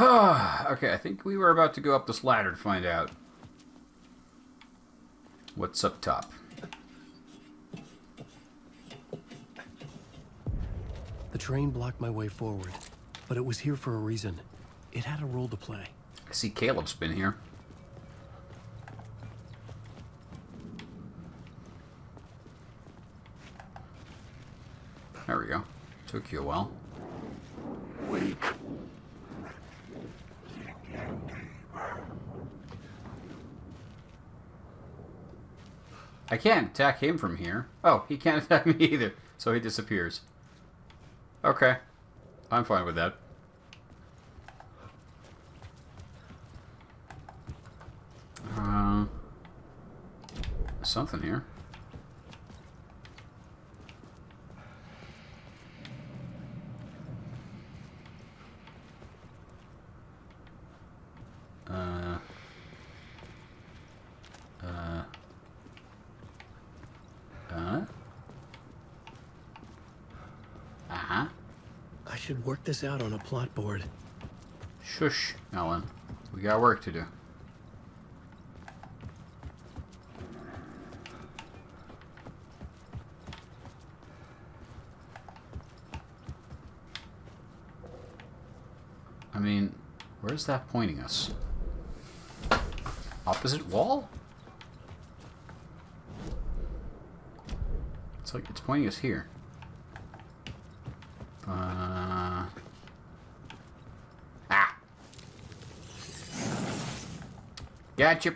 Okay, I think we were about to go up this ladder to find out what's up top. The train blocked my way forward, but it was here for a reason. It had a role to play. I see Caleb's been here. There we go. Took you a while. Weak. I can't attack him from here. Oh, he can't attack me either, so he disappears. Okay. I'm fine with that. Something here. I should work this out on a plot board. Shush, Ellen. We got work to do. I mean, where's that pointing us? Opposite wall? It's like it's pointing us here. Gotcha.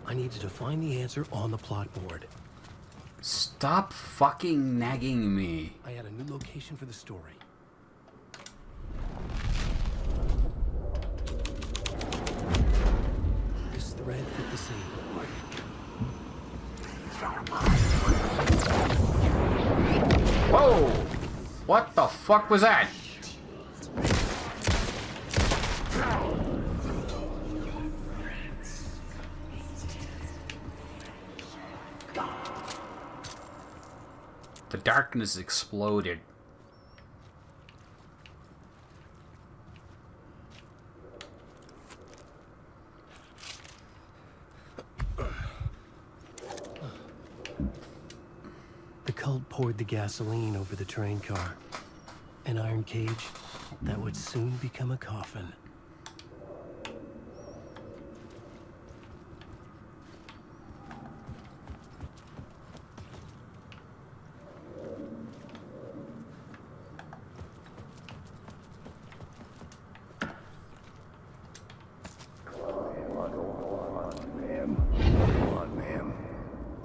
I needed to find the answer on the plot board. Stop fucking nagging me. I had a new location for the story. This thread fit the scene. Whoa! What the fuck was that? The darkness exploded. The cult poured the gasoline over the train car. An iron cage that would soon become a coffin.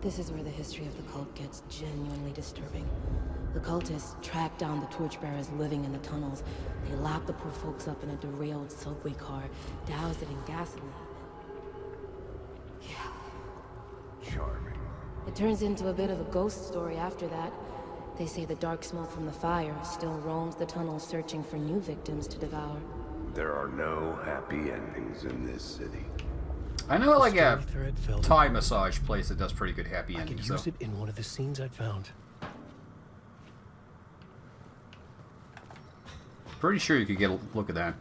This is where the history of the cult gets genuinely disturbing. The cultists tracked down the torchbearers living in the tunnels. They locked the poor folks up in a derailed subway car, doused it in gasoline. Yeah. Charming. It turns into a bit of a ghost story after that. They say the dark smoke from the fire still roams the tunnels searching for new victims to devour. There are no happy endings in this city. I know like a Thread fell Thai apart. massage place that does pretty good happy I could endings, use though. it in one of the scenes I'd found. Pretty sure you could get a look at that.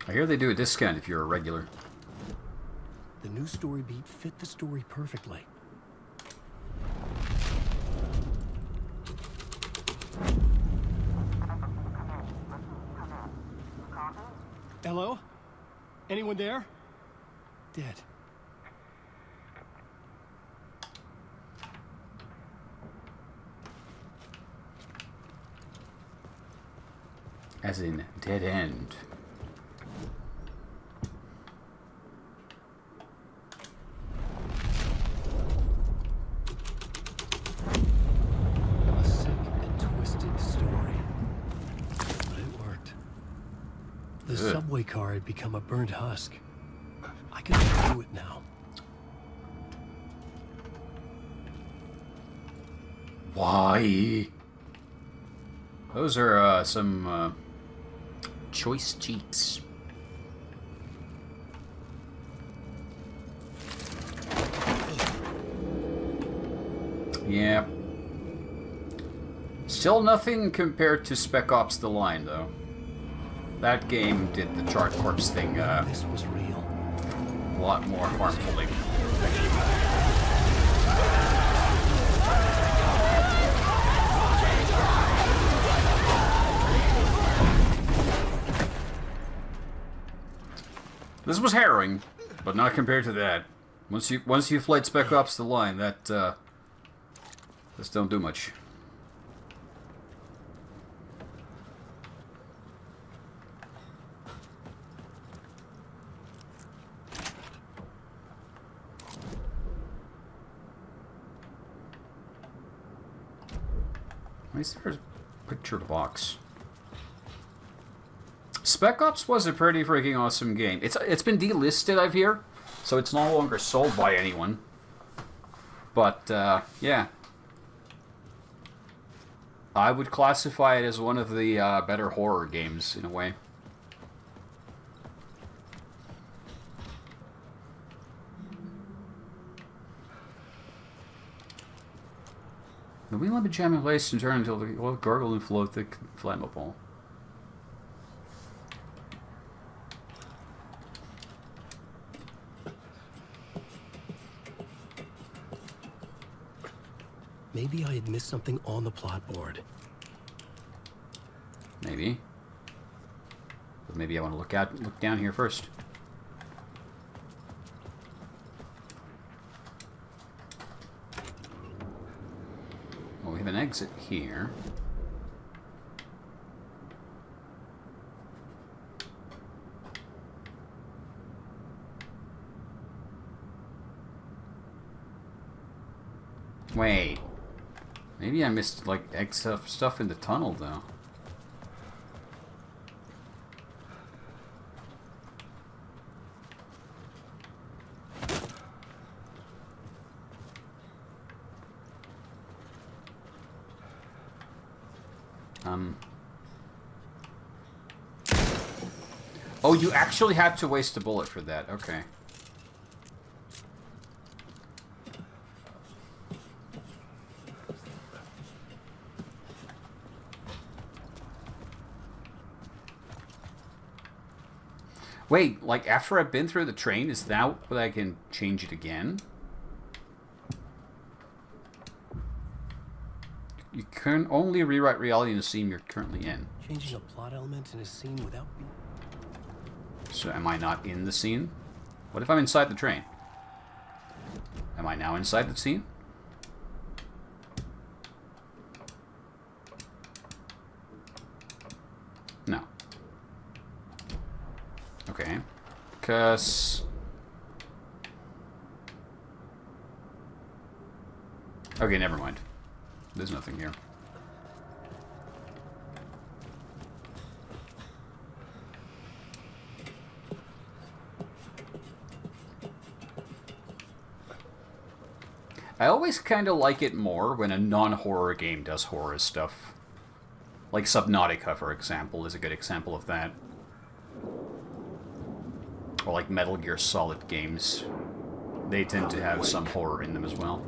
I hear they do a discount if you're a regular. The new story beat fit the story perfectly. Hello? Anyone there? Dead. As in, dead end. A sick and twisted story. But it worked. The Good. subway car had become a burnt husk. I could do it now. Why? Those are some choice cheeks. Yeah. Still nothing compared to Spec Ops: The Line, though. That game did the chart corpse thing This was real. a lot more harmfully. This was harrowing, but not compared to that. Once you played Spec Ops: The Line, that this don't do much. Why is there a picture box? Spec Ops was a pretty freaking awesome game. It's been delisted, I've heard, so it's no longer sold by anyone. But yeah, I would classify it as one of the better horror games in a way. The wheel limit jam in place and turn until the oil gargle and float the flammable. Maybe I had missed something on the plot board. Maybe. But maybe I want to look down here first. Well, we have an exit here. Wait. Maybe I missed, like, stuff in the tunnel, though. Oh, you actually had to waste a bullet for that. Okay. Wait, like, after I've been through the train, is that what I can change it again? You can only rewrite reality in the scene you're currently in. Changing a plot element in a scene without being... So am I not in the scene? What if I'm inside the train? Am I now inside the scene? No. Okay. Because... Okay, never mind. There's nothing here. I always kind of like it more when a non-horror game does horror stuff. Like Subnautica, for example, is a good example of that. Or like Metal Gear Solid games. They tend to have some horror in them as well.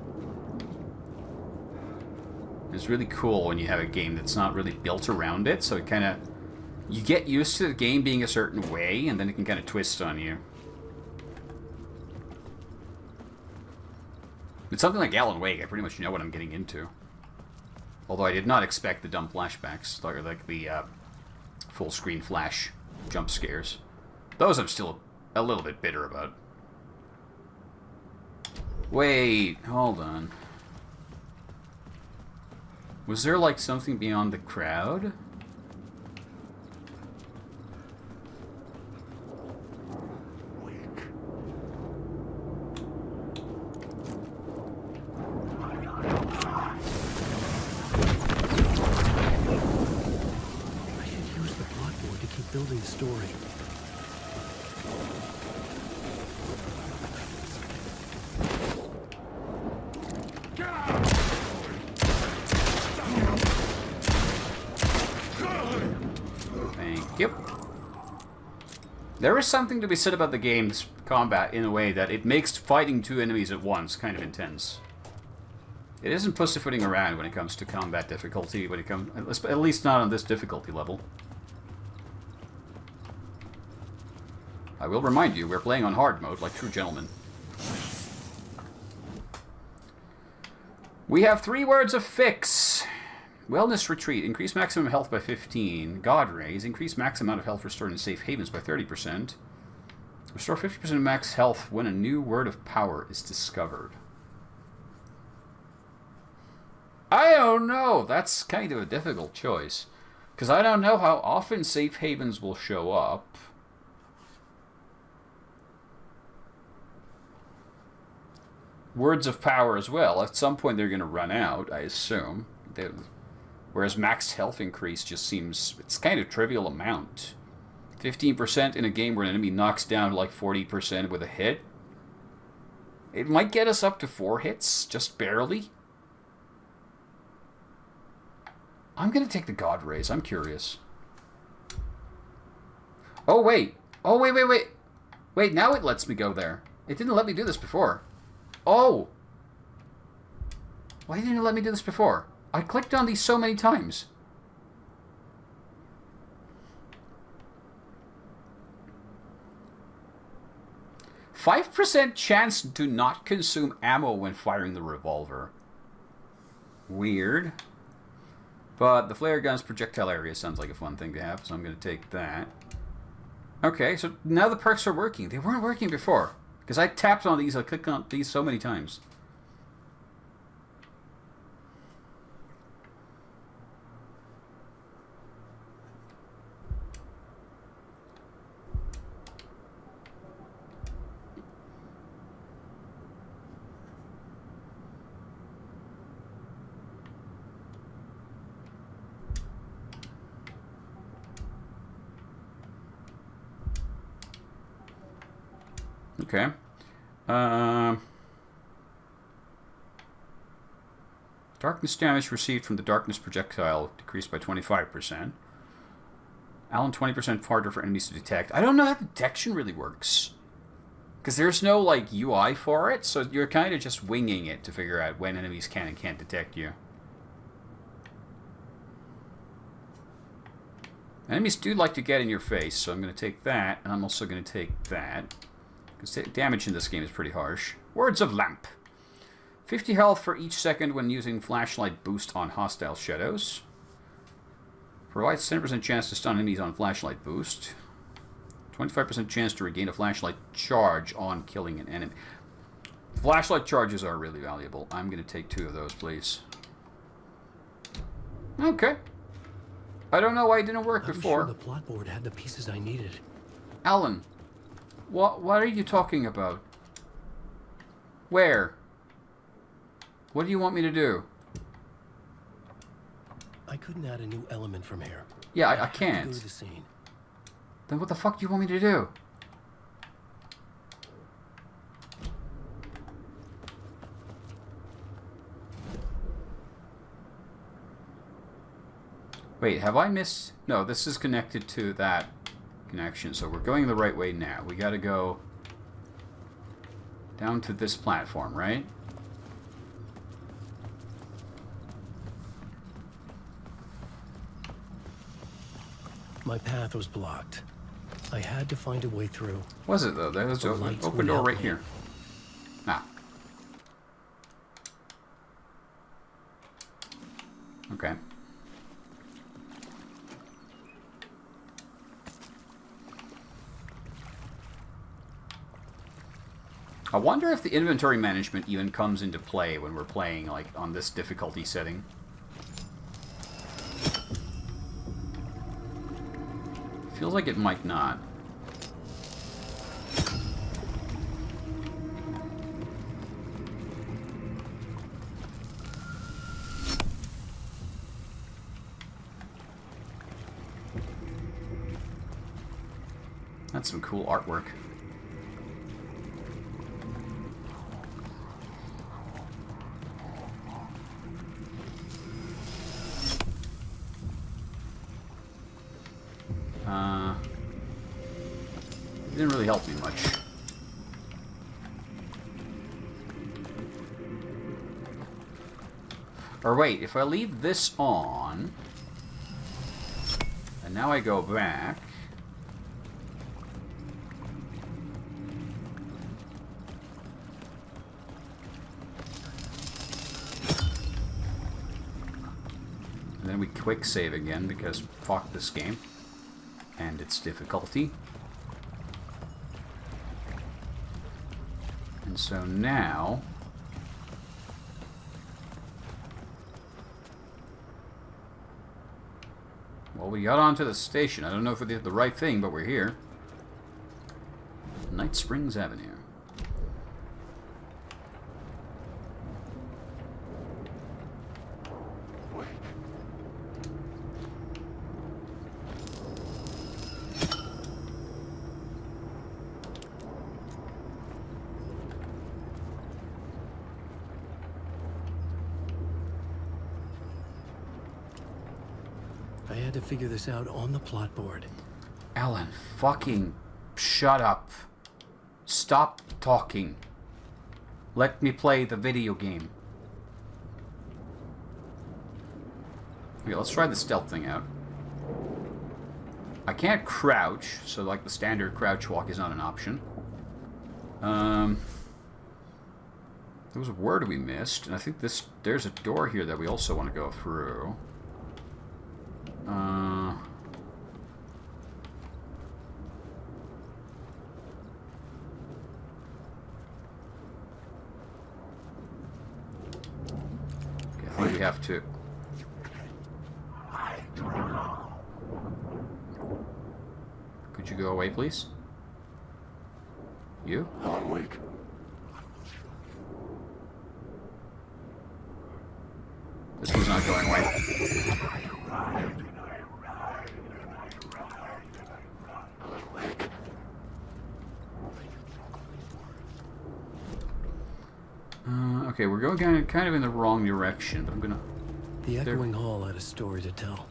It's really cool when you have a game that's not really built around it, so it kind of... You get used to the game being a certain way, and then it can kind of twist on you. With something like Alan Wake, I pretty much know what I'm getting into. Although I did not expect the dumb flashbacks, or like the full-screen flash jump scares. Those I'm still a little bit bitter about. Wait, hold on. Was there like something beyond the crowd? Building the story. Yep. There is something to be said about the game's combat in a way that it makes fighting two enemies at once kind of intense. It isn't pussyfooting around when it comes to combat difficulty, when it comes, at least not on this difficulty level. I will remind you, we're playing on hard mode, like true gentlemen. We have 3 words of fix. Wellness Retreat. Increase maximum health by 15. God Rays. Increase max amount of health restored in safe havens by 30%. Restore 50% of max health when a new word of power is discovered. I don't know. That's kind of a difficult choice. Because I don't know how often safe havens will show up. Words of power as well. At some point they're going to run out, I assume. Whereas max health increase just seems... It's kind of trivial amount. 15% in a game where an enemy knocks down like 40% with a hit. It might get us up to 4 hits, just barely. I'm going to take the God Rays. I'm curious. Oh, wait. Oh, wait. Wait, now it lets me go there. It didn't let me do this before. Oh! Why didn't it let me do this before? I clicked on these so many times. %5 chance to not consume ammo when firing the revolver. Weird. But the flare gun's projectile area sounds like a fun thing to have, so I'm going to take that. Okay, so now the perks are working. They weren't working before. Because I tapped on these, I clicked on these so many times. Okay. Darkness damage received from the darkness projectile decreased by 25%. Alan 20% harder for enemies to detect. I don't know how detection really works. Because there's no, like, UI for it, so you're kind of just winging it to figure out when enemies can and can't detect you. Enemies do like to get in your face, so I'm going to take that, and I'm also going to take that. Because damage in this game is pretty harsh. Words of Lamp. 50 health for each second when using flashlight boost on hostile shadows. Provides 10% chance to stun enemies on flashlight boost. 25% chance to regain a flashlight charge on killing an enemy. Flashlight charges are really valuable. I'm going to take 2 of those, please. Okay. I don't know why it didn't work before. I'm sure the plot board had the pieces I needed. Alan, what are you talking about? Where? What do you want me to do? I couldn't add a new element from here. Yeah, I had to can't. go to the scene. Then what the fuck do you want me to do? Wait, have I missed... No, this is connected to that connection, so we're going the right way now. We gotta go down to this platform, right? My path was blocked. I had to find a way through. Was it, though? There's The an lights open would door help right me. here. Ah. Okay. I wonder if the inventory management even comes into play when we're playing, like, on this difficulty setting. Feels like it might not. That's some cool artwork. help me much. Or wait, if I leave this on, and now I go back, and then we quick save again because fuck this game and its difficulty. And so now well, we got onto the station. I don't know if we did the right thing, but we're here. Night Springs Avenue. I had to figure this out on the plot board. Alan, fucking shut up. Stop talking. Let me play the video game. Okay, let's try the stealth thing out. I can't crouch, so like the standard crouch walk is not an option. There was a word we missed, and I think there's a door here that we also want to go through. Okay, I think we have to. Could you go away, please? You? I'm awake. This one's not going away. Okay, we're going kind of in the wrong direction, but I'm gonna... The echoing hall had a story to tell.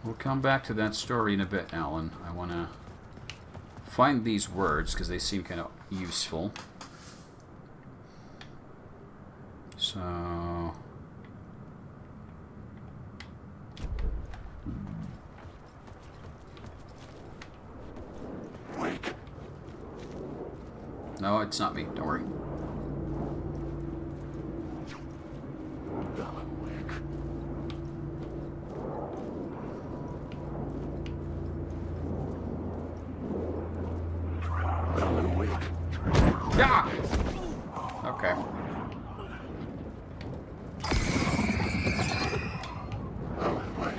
We'll come back to that story in a bit, Alan. I want to find these words because they seem kind of useful. So... Wake. No, it's not me. Don't worry. I'm awake. I'm awake. Yeah! Okay. I'm awake.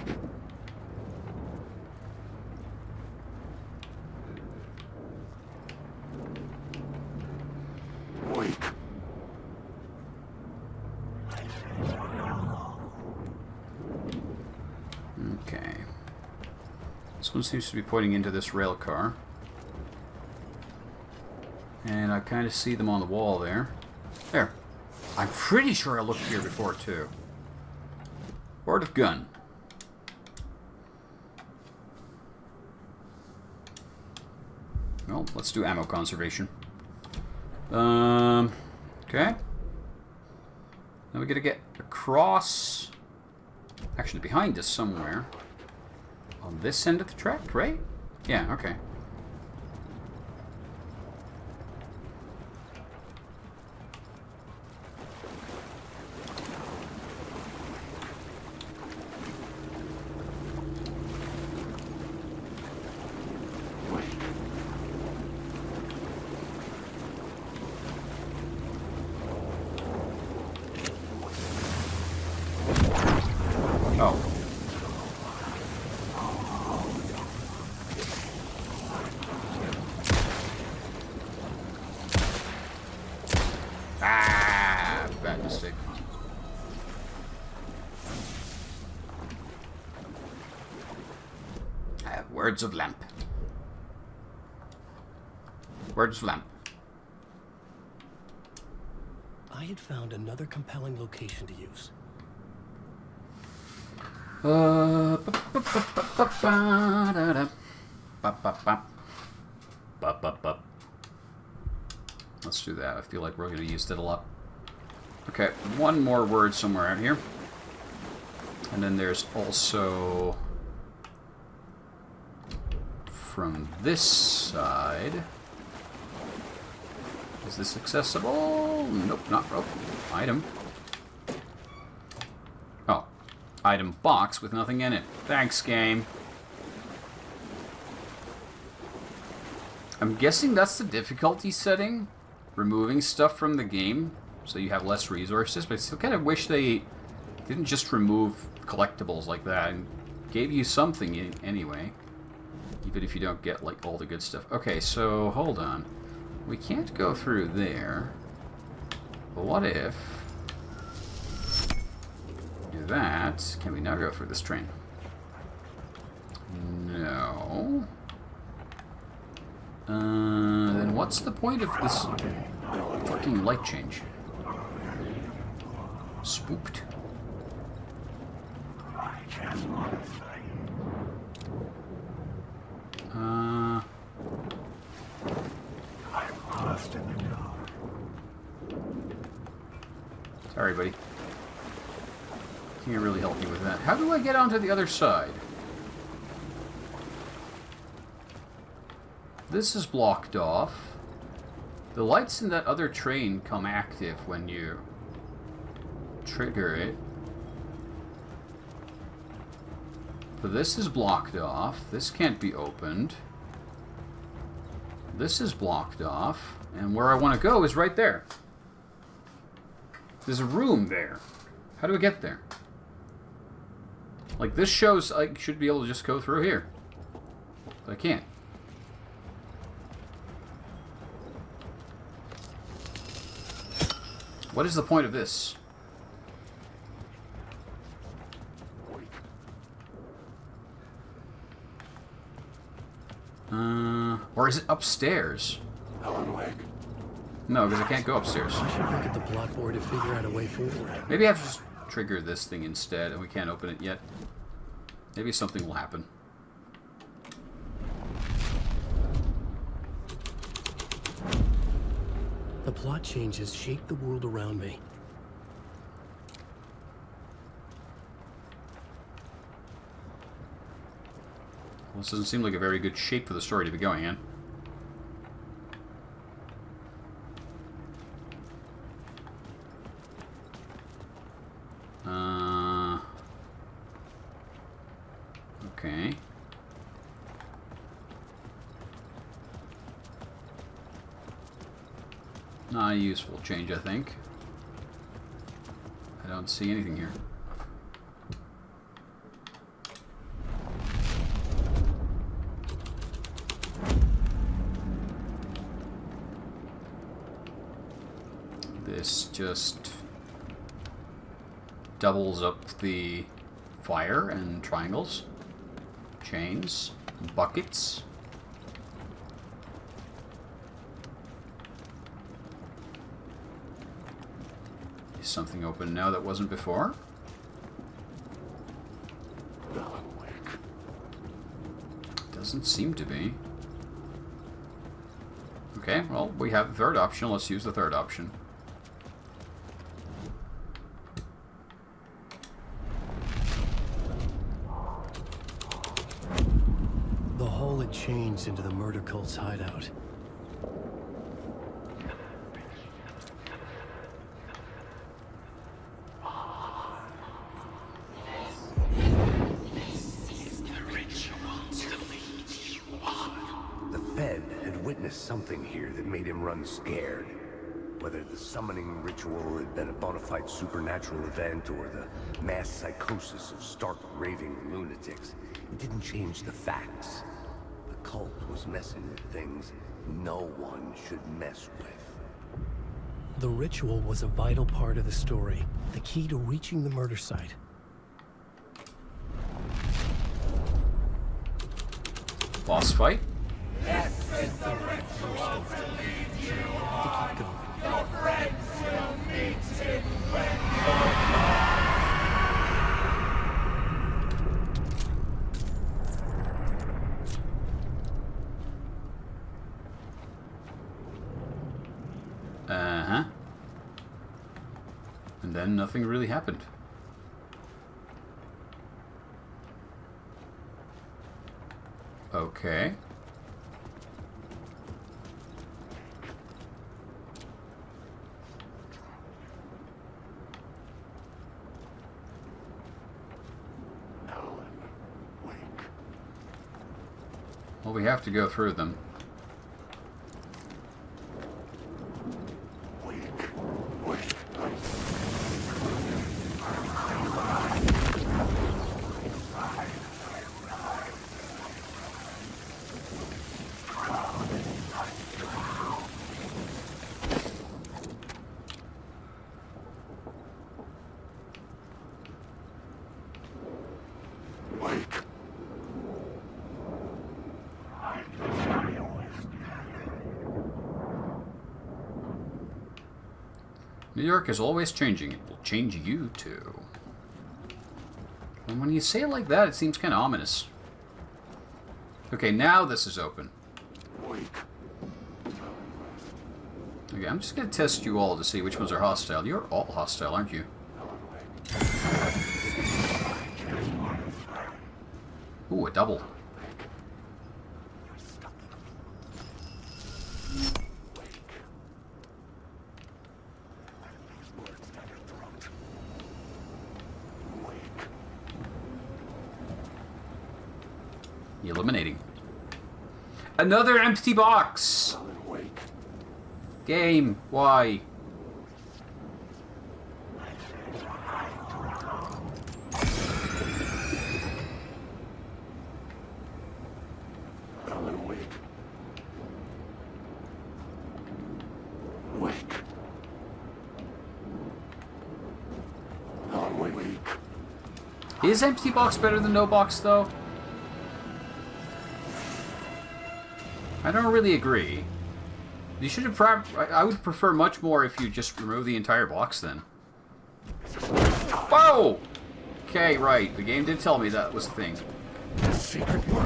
Wake. Okay. This one seems to be pointing into this rail car. And I kind of see them on the wall there. There. I'm pretty sure I looked here before, too. Word of gun. Well, let's do ammo conservation. Okay. Now we gotta get across... Actually, behind us somewhere. On this end of the track, right? Yeah, okay. Oh. Ah, bad mistake. Words of lamp. Words of lamp. I had found another compelling location to use. Let's do that. I feel like we're going to use it a lot. Okay, one more word somewhere out here. And then there's also from this side. Is this accessible? Nope, not rope. Item. Oh. Item box with nothing in it. Thanks, game. I'm guessing that's the difficulty setting. Removing stuff from the game so you have less resources. But I still kind of wish they didn't just remove collectibles like that and gave you something anyway. Even if you don't get, like, all the good stuff. Okay, so, hold on. We can't go through there. But what if... do that. Can we now go through this train? No. Then what's the point of this fucking light change? Spooked. Sorry, buddy. Can't really help you with that. How do I get onto the other side? This is blocked off. The lights in that other train come active when you trigger it. But this is blocked off. This can't be opened. This is blocked off. And where I want to go is right there. There's a room there. How do I get there? Like, this shows I should be able to just go through here. But I can't. What is the point of this? Or is it upstairs? No, because I can't go upstairs. I should look at the plot board to figure out a way forward. Maybe I have to just trigger this thing instead, and we can't open it yet. Maybe something will happen. The plot changes shape the world around me. Well, this doesn't seem like a very good shape for the story to be going in. Okay. Not a useful change, I think. I don't see anything here. This just doubles up the fire and triangles, chains, buckets. Is something open now that wasn't before? Doesn't seem to be. Okay, well, we have the third option. Let's use the third option. The hall had changed into the murder cult's hideout. The Fed had witnessed something here that made him run scared. Whether the summoning ritual had been a bona fide supernatural event or the mass psychosis of stark raving lunatics, it didn't change the facts. The cult was messing with things no one should mess with. The ritual was a vital part of the story, the key to reaching the murder site. Boss fight? To keep going. And then nothing really happened. Okay. Well, we have to go through them. New York is always changing. It will change you too. And when you say it like that, it seems kind of ominous. Okay, now this is open. Okay, I'm just going to test you all to see which ones are hostile. You're all hostile, aren't you? Ooh, a double. Eliminating. Another empty box! Game, why? Is empty box better than no box, though? I don't really agree. You should have I would prefer much more if you just remove the entire box then. Whoa! Okay, right. The game did tell me that was the thing.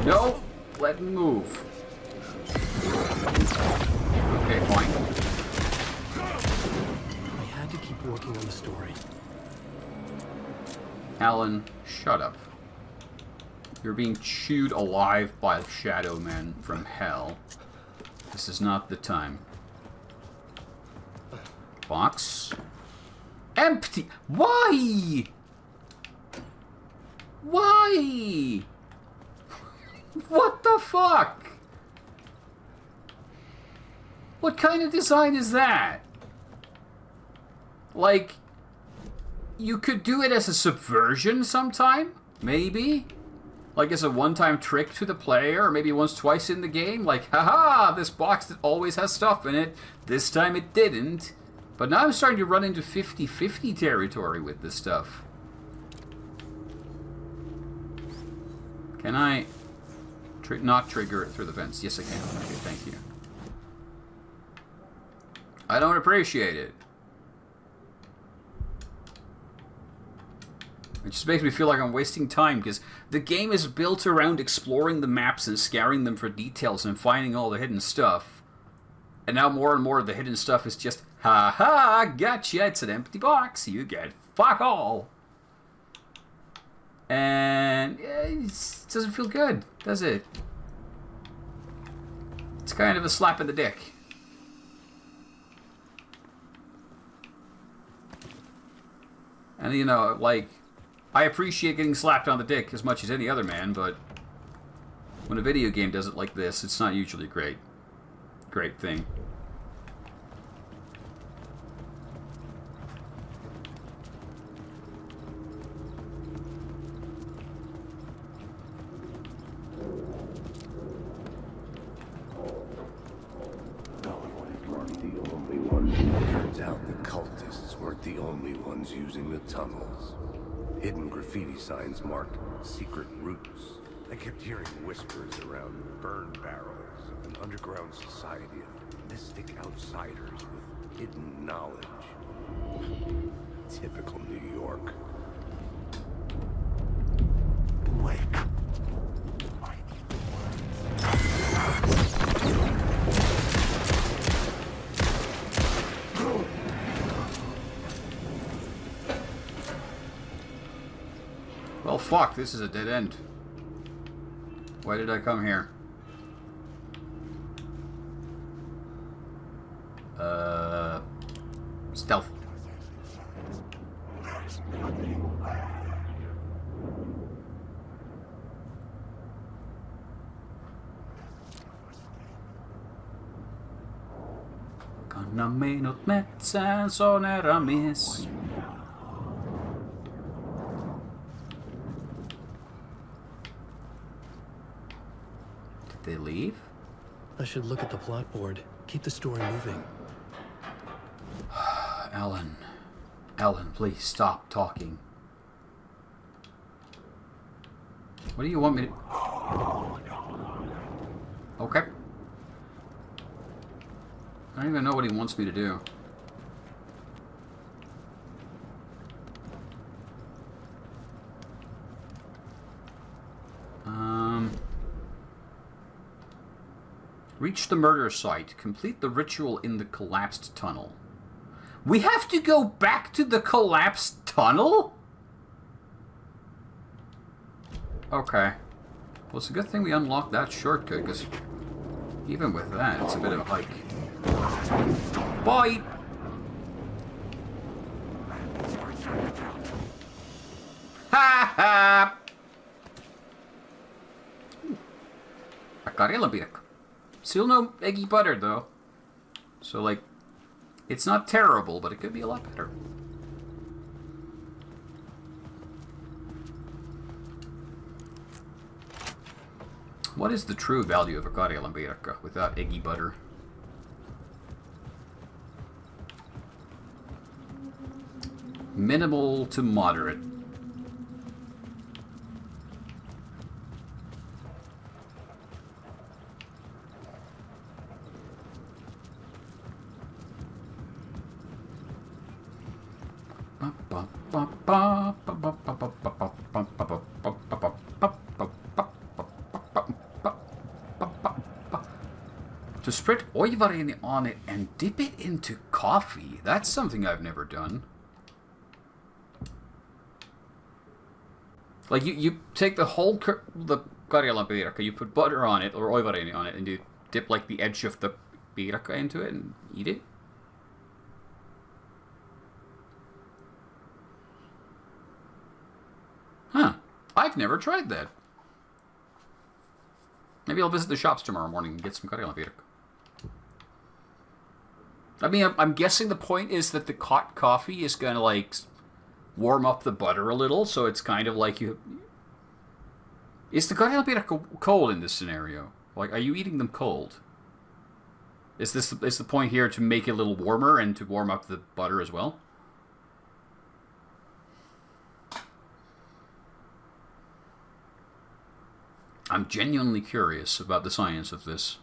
No! Let me move. Okay, fine. I had to keep working on the story. Alan, shut up. You're being chewed alive by shadow men from hell. This is not the time. Box. Empty! Why? Why? What the fuck? What kind of design is that? Like, you could do it as a subversion sometime? Maybe? Like as a one-time trick to the player, or maybe once, twice in the game? Like, haha, this box that always has stuff in it. This time it didn't. But now I'm starting to run into 50-50 territory with this stuff. Can I not trigger it through the vents? Yes, I can. Okay, thank you. I don't appreciate it. It just makes me feel like I'm wasting time, because the game is built around exploring the maps and scouring them for details and finding all the hidden stuff. And now more and more of the hidden stuff is just, ha ha, gotcha, it's an empty box, you get fuck all. And it doesn't feel good, does it? It's kind of a slap in the dick. And you know, like, I appreciate getting slapped on the dick as much as any other man, but when a video game does it like this, it's not usually a great thing. Turns out the cultists weren't the only ones using the tunnels. Hidden graffiti signs marked secret routes. I kept hearing whispers around burn barrels of an underground society of mystic outsiders with hidden knowledge. Typical New York. Wake. fuck, this is a dead end. Why did I come here? Stealth. Kanna minut metsään, sonera mies. Did they leave? I should look at the plot board. Keep the story moving. Alan. Alan, please stop talking. What do you want me to... Okay. I don't even know what he wants me to do. Reach the murder site. Complete the ritual in the collapsed tunnel. We have to go back to the collapsed tunnel? Okay. Well, it's a good thing we unlocked that shortcut, because even with that, it's a bit of a hike. Bye! Ha ha! A karelabirk. Still no eggy butter, though. So, like, it's not terrible, but it could be a lot better. What is the true value of a karelabirk without eggy butter? Minimal to moderate. To spread oivarini on it and dip it into coffee. That's something I've never done. Like, you take the whole the karjalapirkka, you put butter on it, or oivarini on it, and you dip, like, the edge of the pirkka into it and eat it? Huh. I've never tried that. Maybe I'll visit the shops tomorrow morning and get some karjalapirkka. I mean, I'm guessing the point is that the hot coffee is going to, like, warm up the butter a little, so it's kind of like you... Is the karjalapirkka cold in this scenario? Like, are you eating them cold? Is the point here to make it a little warmer and to warm up the butter as well? I'm genuinely curious about the science of this.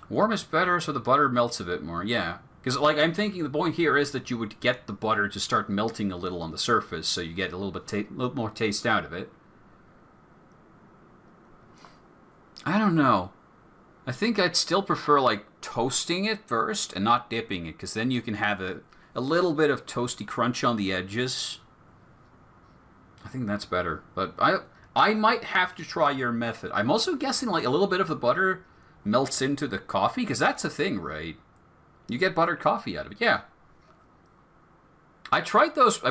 Warm is better so the butter melts a bit more, yeah. Because, like, I'm thinking the point here is that you would get the butter to start melting a little on the surface, so you get a little more taste out of it. I don't know. I think I'd still prefer, like, toasting it first and not dipping it, because then you can have a little bit of toasty crunch on the edges. I think that's better. But I might have to try your method. I'm also guessing, like, a little bit of the butter melts into the coffee, because that's a thing, right? You get buttered coffee out of it, yeah. I tried those,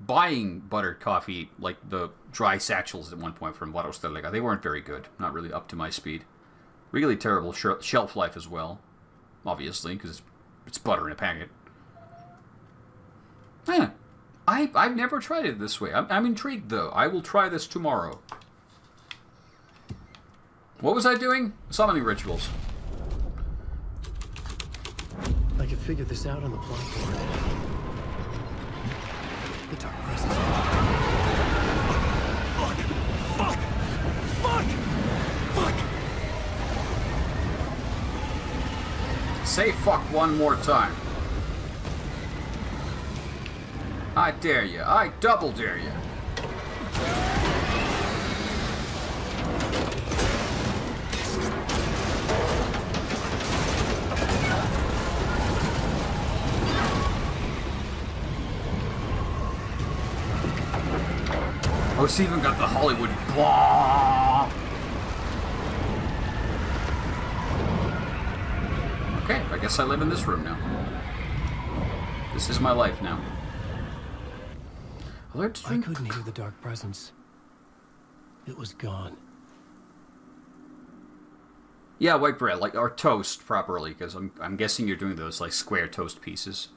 buying buttered coffee, like the dry satchels at one point from Varustellega. They weren't very good. Not really up to my speed. Really terrible shelf life as well. Obviously, because it's butter in a packet. Yeah. I've never tried it this way. I'm intrigued, though. I will try this tomorrow. What was I doing? Summoning rituals. I could figure this out on the plot board. The dark presence. Fuck! Say fuck one more time. I dare you. I double dare you. it's even got the Hollywood blah. Okay, I guess I live in this room now. This is my life now. I couldn't hear the dark presence. It was gone. Yeah, white bread, like, or toast properly, because I'm guessing you're doing those like square toast pieces,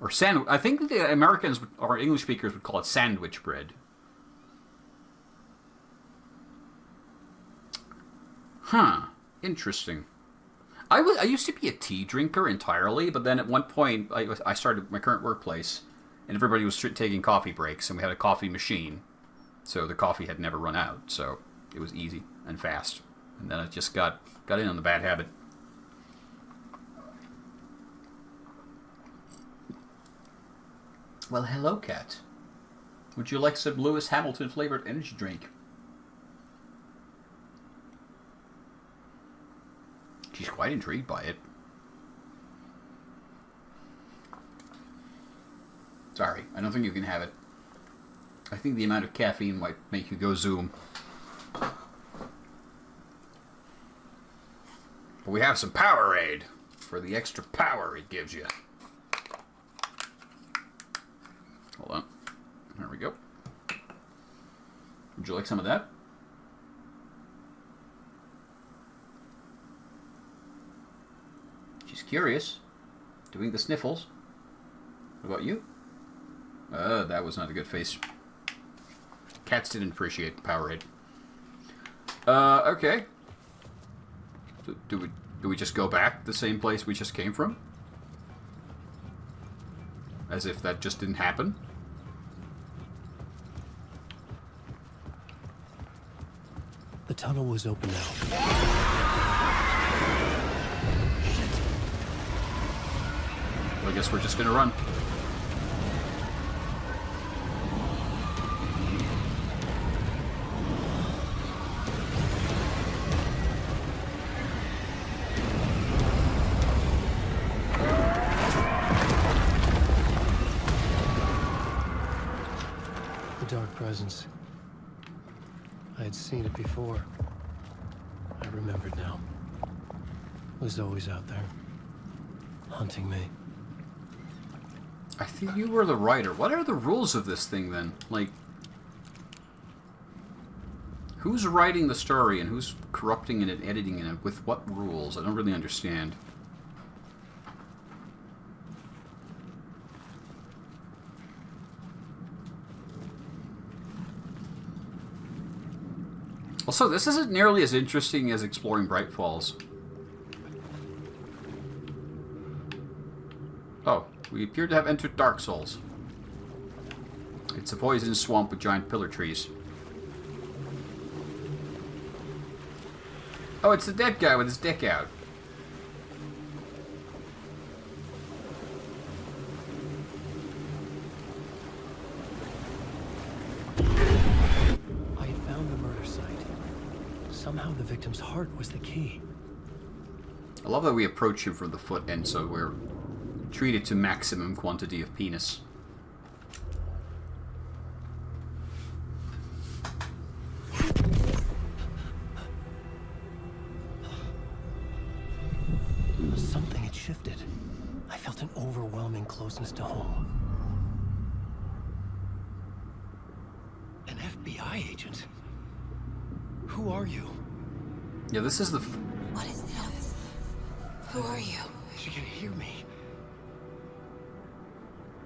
or sandwich. I think the Americans or English speakers would call it sandwich bread. Huh. Interesting. I used to be a tea drinker entirely, but then at one point I started my current workplace, and everybody was taking coffee breaks, and we had a coffee machine, so the coffee had never run out, so it was easy and fast. And then I just got in on the bad habit. Well, hello, cat. Would you like some Lewis Hamilton flavored energy drink? She's quite intrigued by it. Sorry, I don't think you can have it. I think the amount of caffeine might make you go zoom. But we have some Powerade for the extra power it gives you. Hold on. There we go. Would you like some of that? She's curious. Doing the sniffles. What about you? That was not a good face. Cats didn't appreciate the Powerade. Okay. So do we just go back the same place we just came from? As if that just didn't happen? The tunnel was open now. Well, I guess we're just gonna run. Dark presence. I had seen it before. I remembered now. It was always out there, hunting me. I think you were the writer. What are the rules of this thing then? Like, who's writing the story and who's corrupting it and editing it with what rules? I don't really understand. Also, this isn't nearly as interesting as exploring Bright Falls. Oh, we appear to have entered Dark Souls. It's a poisonous swamp with giant pillar trees. Oh, it's the dead guy with his dick out. Somehow the victim's heart was the key. I love that we approach him from the foot end, so we're treated to maximum quantity of penis. Something had shifted. I felt an overwhelming closeness to home. An FBI agent? Who are you? Yeah, this is the... What is this? Who are you? She can hear me.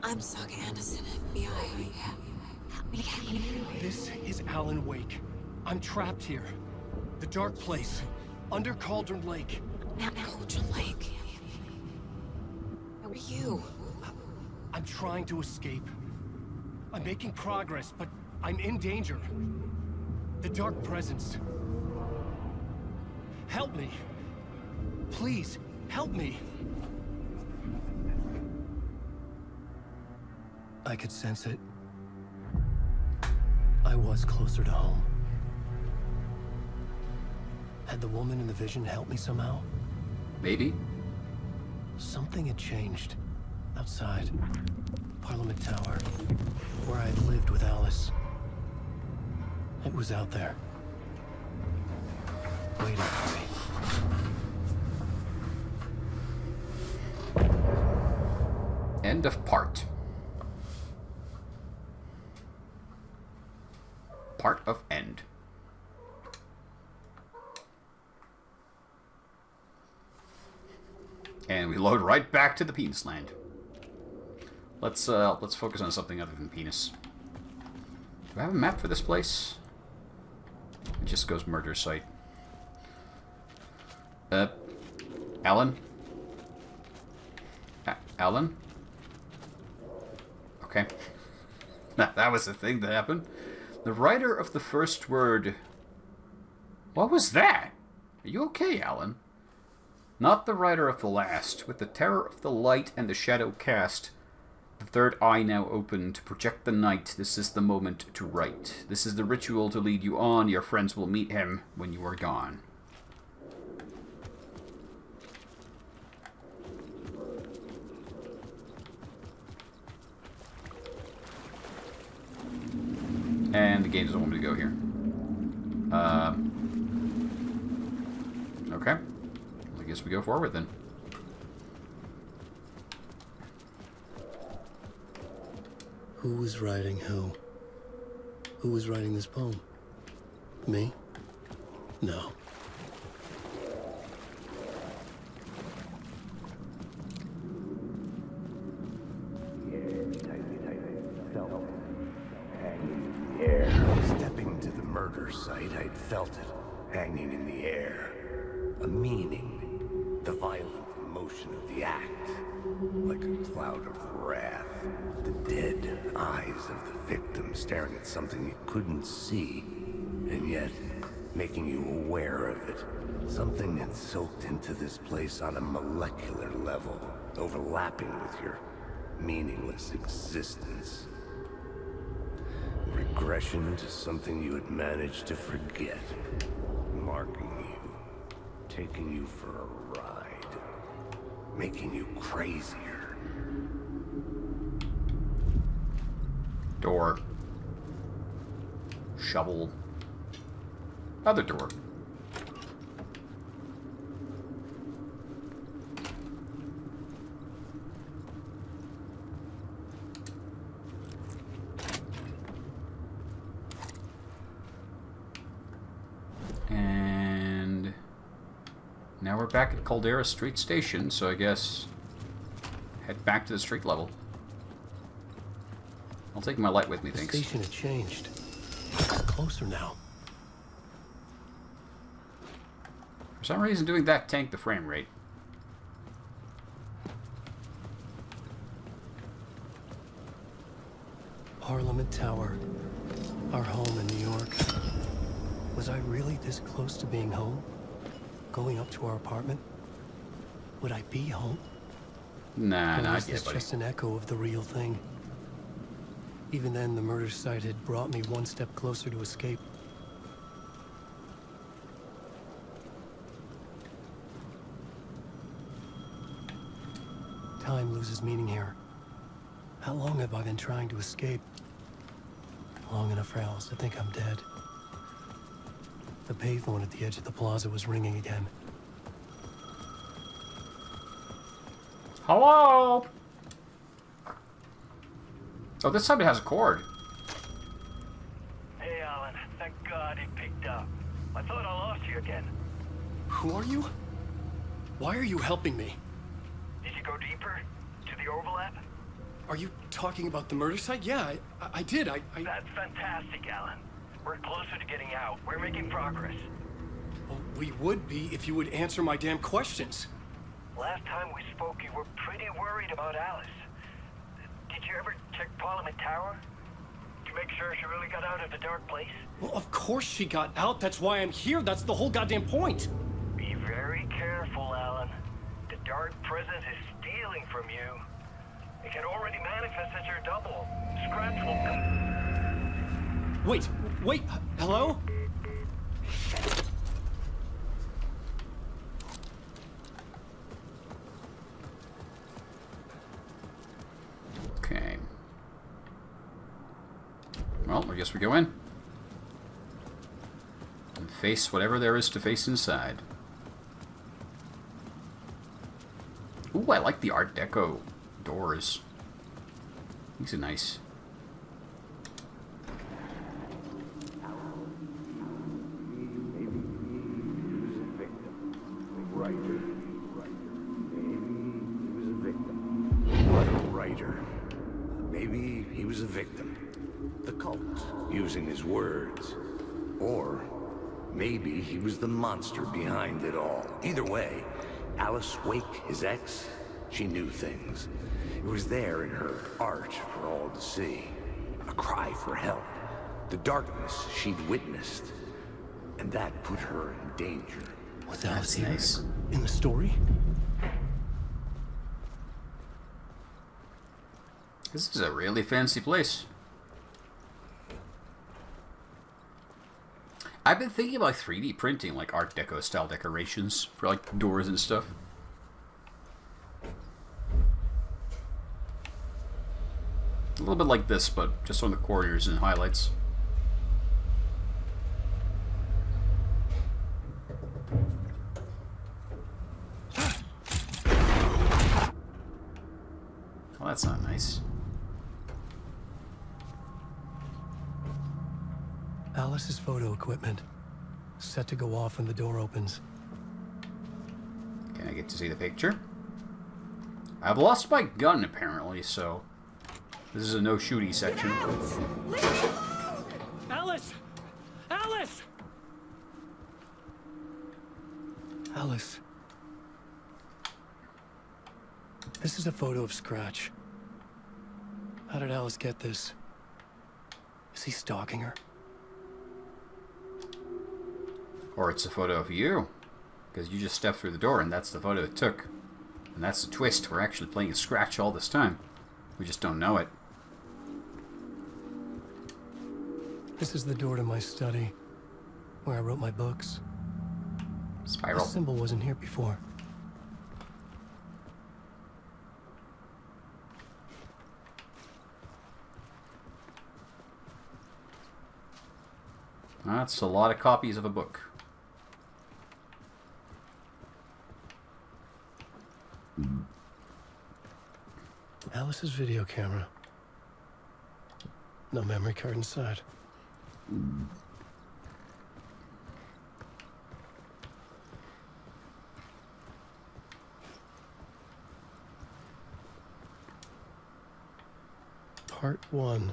I'm Saga Anderson, FBI. Help me. This is Alan Wake. I'm trapped here. The dark place. Under Cauldron Lake. At Cauldron Lake. Who are you? I'm trying to escape. I'm making progress, but I'm in danger. The dark presence. Help me. Please, help me. I could sense it. I was closer to home. Had the woman in the vision helped me somehow? Maybe. Something had changed. Outside. Parliament Tower. Where I had lived with Alice. It was out there. Waiting for me. End of part. Part of end. And we load right back to the penis land. Let's focus on something other than penis. Do I have a map for this place? It just goes murder site. Alan? Alan? Okay. That was the thing that happened. The writer of the first word... What was that? Are you okay, Alan? Not the writer of the last. With the terror of the light and the shadow cast, the third eye now open to project the night, this is the moment to write. This is the ritual to lead you on. Your friends will meet him when you are gone. And the game doesn't want me to go here. Okay. I guess we go forward then. Who was writing who? Who was writing this poem? Me? No. Stepping to the murder site, I'd felt it hanging in the air. A meaning, the violent emotion of the act, like a cloud of wrath. The dead eyes of the victim staring at something you couldn't see, and yet making you aware of it. Something had soaked into this place on a molecular level, overlapping with your meaningless existence. Regression to something you had managed to forget, marking you, taking you for a ride, making you crazier. Door. Shovel. Other door. And now we're back at Caldera Street Station, so I guess head back to the street level. I'll take my light with me, The thanks. station had changed. It's closer now. For some reason, doing that tanked the frame rate. Parliament Tower. Our home in New York. Was I really this close to being home? Going up to our apartment? Would I be home? Nah, Or nah, was yeah, this buddy. just an echo of the real thing? Even then, the murder site had brought me one step closer to escape. Time loses meaning here. How long have I been trying to escape? Long enough for Alice to think I'm dead. The payphone at the edge of the plaza was ringing again. Hello? Oh, this time it has a cord. Hey, Alan. Thank God it picked up. I thought I lost you again. Who are you? Why are you helping me? Did you go deeper? To the overlap? Are you talking about the murder site? Yeah, I did. That's fantastic, Alan. We're closer to getting out. We're making progress. Well, we would be if you would answer my damn questions. Last time we spoke, you were pretty worried about Alice. Did you ever check Parliament Tower? To make sure she really got out of the dark place? Well, of course she got out. That's why I'm here. That's the whole goddamn point. Be very careful, Alan. The dark presence is stealing from you. It can already manifest as your double. Scratch will come. Wait, hello? Okay. Well, I guess we go in. And face whatever there is to face inside. Ooh, I like the Art Deco doors. These are nice. Maybe he was a victim. The cult, using his words. Or maybe he was the monster behind it all. Either way, Alice Wake, his ex, she knew things. It was there in her art for all to see. A cry for help. The darkness she'd witnessed. And that put her in danger. Was Alice That's nice. here? In the story? This is a really fancy place. I've been thinking about 3D printing like Art Deco style decorations for like doors and stuff. A little bit like this, but just on the corners and highlights. Oh, that's not nice. Alice's photo equipment. Set to go off when the door opens. Can I get to see the picture? I've lost my gun, apparently, so... This is a no-shooty section. Alice! Alice! Alice. This is a photo of Scratch. How did Alice get this? Is he stalking her? Or it's a photo of you. Because you just stepped through the door and that's the photo it took. And that's the twist. We're actually playing a Scratch all this time. We just don't know it. This is the door to my study, where I wrote my books. Spiral. This symbol wasn't here before. That's a lot of copies of a book. Alice's video camera. No memory card inside. Part 1.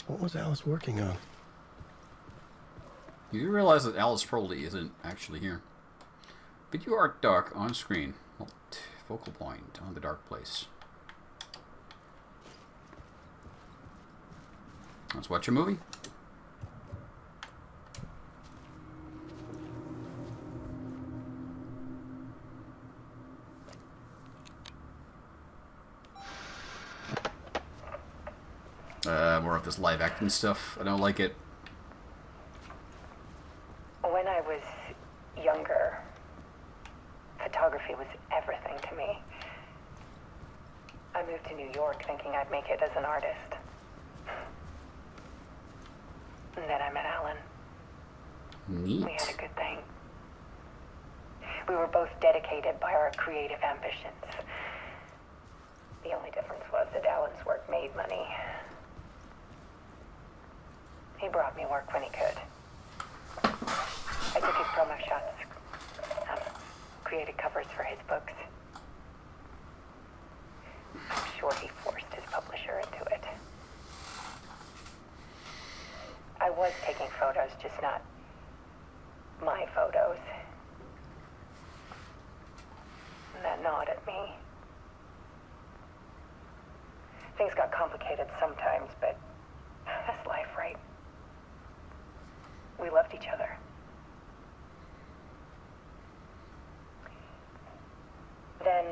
What was Alice working on? You do realize that Alice probably isn't actually here. Video art dark on screen. Focal point on the dark place. Let's watch a movie. More of this live acting stuff. I don't like it. When I was younger, photography was everything to me. I moved to New York thinking I'd make it as an artist. And then I met Alan. Neat. We had a good thing. We were both dedicated by our creative ambitions. The only difference was that Alan's work made money. He brought me work when he could. I took his promo shots, created covers for his books. I'm sure he forced his publisher into it. I was taking photos, just not my photos. And that gnawed at me. Things got complicated sometimes, but that's life, right? We loved each other. Then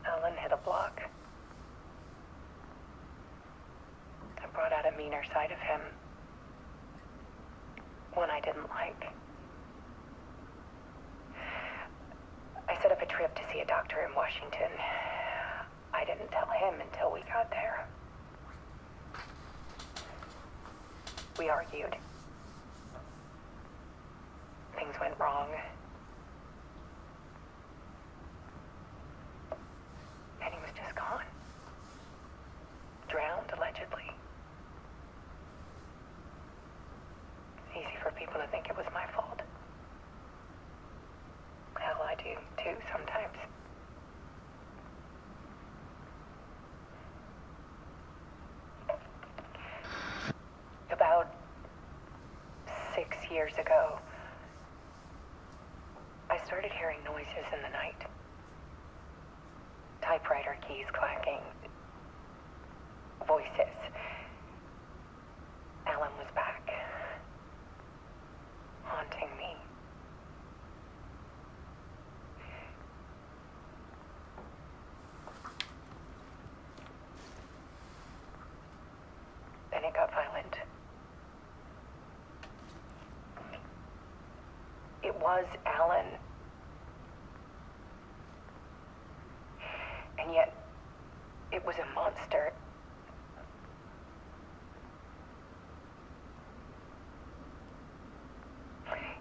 Alan hit a block. I brought out a meaner side of him. One I didn't like. I set up a trip to see a doctor in Washington. I didn't tell him until we got there. We argued. things went wrong. And he was just gone. Drowned, allegedly. Easy for people to think it was my fault. Hell, I do too sometimes. About 6 years ago, I started hearing noises in the night. Typewriter keys clacking. Voices. Alan was back. Haunting me. Then it got violent. It was Alan. And yet, it was a monster.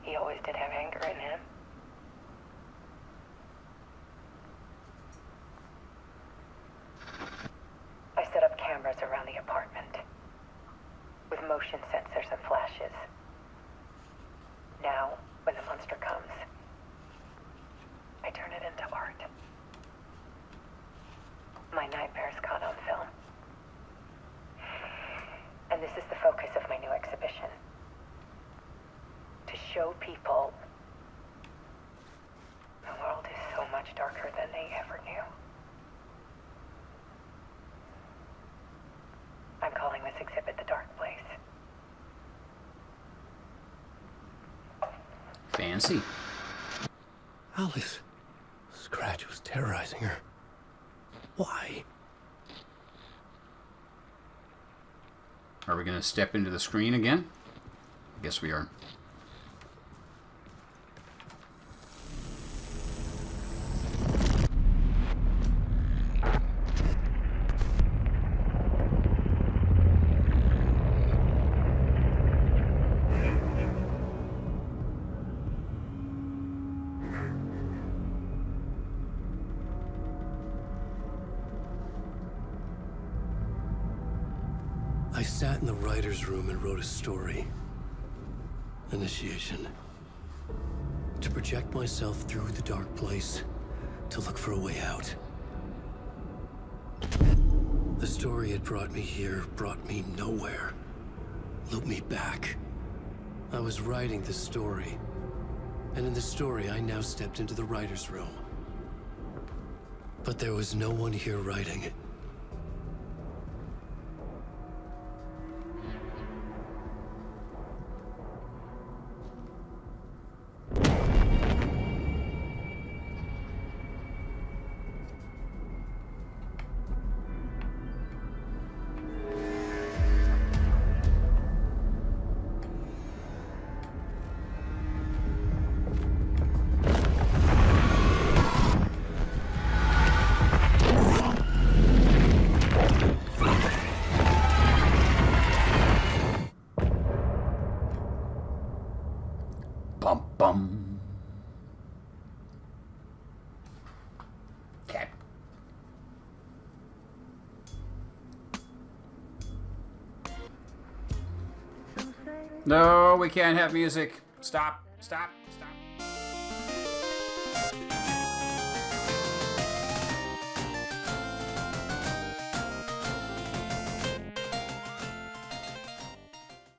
He always did have anger in him. I set up cameras around the apartment with motion sensors and flashes. Now, when the monster comes, I turn it into art. My nightmares caught on film. And this is the focus of my new exhibition. To show people the world is so much darker than they ever knew. I'm calling this exhibit The Dark Place. Fancy. Alice. Scratch was terrorizing her. Why? Are we going to step into the screen again? I guess we are. I sat in the writer's room and wrote a story. Initiation. To project myself through the dark place, to look for a way out. The story had brought me here, brought me nowhere. Looped me back. I was writing the story. And in the story, I now stepped into the writer's room. But there was no one here writing it. Bum bum. Cat. No, we can't have music. Stop, stop, stop.